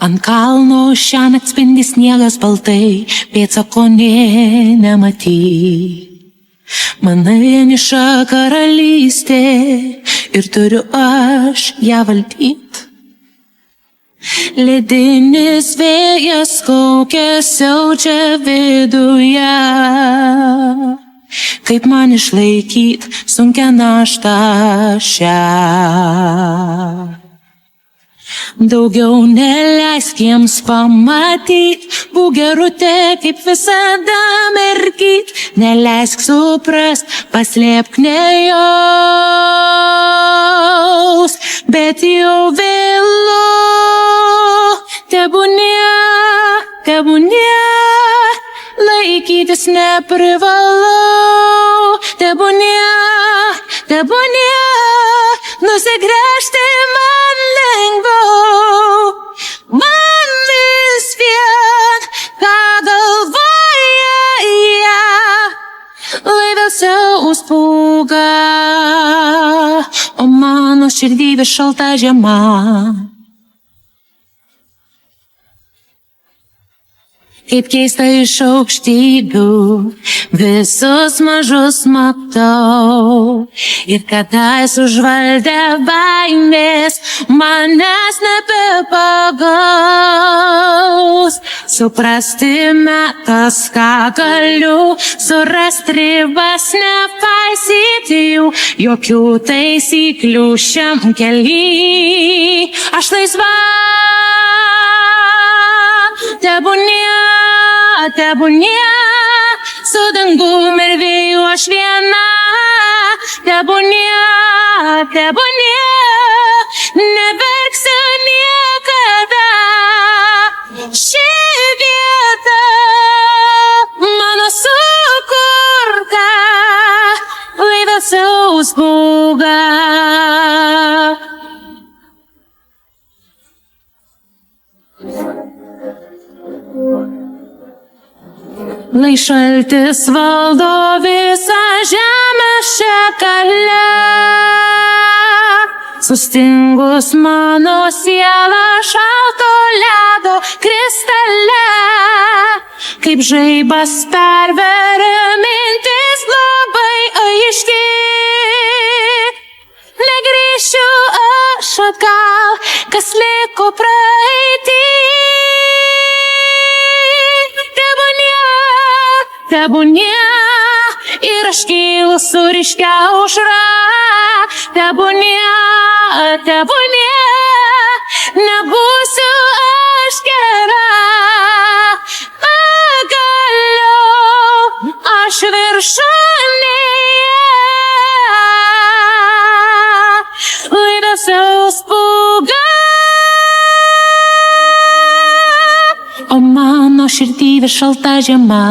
Ant kalno šiąnakt spindi sniegas baltai, pėdsako nė nematyt. Mano vieniša karalystė ir turiu aš ją valdyt. Ledinis vėjas kaukia siaučia viduje. Kaip man išlaikyt sunkią naštą šią? Daugiau neleisk jiems pamatyt, būk gerutė kaip visada mergyt. Neleisk suprast, paslėpk nejaus, bet jau vėlu. Tebūnie, laikytis neprivalau. Tebūnie, nusigręžti man lengviau. Man vis vien, ką galvoje, laiviuose užpūga, o mano širdį vis šalta žiema. Kaip keista iš aukštybių visus mažus matau. Ir kada užvaldė baimės, manęs nebepagaus. Suprasti metas, ką galiu, surasti ribas, nepaisyti jų. Jokių taisyklių šiam kely. Aš laisva. Tebūnie, su dangum ir vėju aš viena. Tebūnie, neverksiu niekada. Ši vieta mano sukurta, laiviuose užpūga. Lai šaltis valdo visą žemę šią kalę, sustingus mano sielą šalto ledo kristale. Kaip žaibas perveria mintis labai aiški, negrįšiu aš atgal, kas liko praeity. Tebūnie ir aš kylu su ryškia aušra. Tebūnie, nebūsiu aš gera. Pagaliau aš viršūnėje, laiviuose užpūga, o mano širdį vis šalta žiema.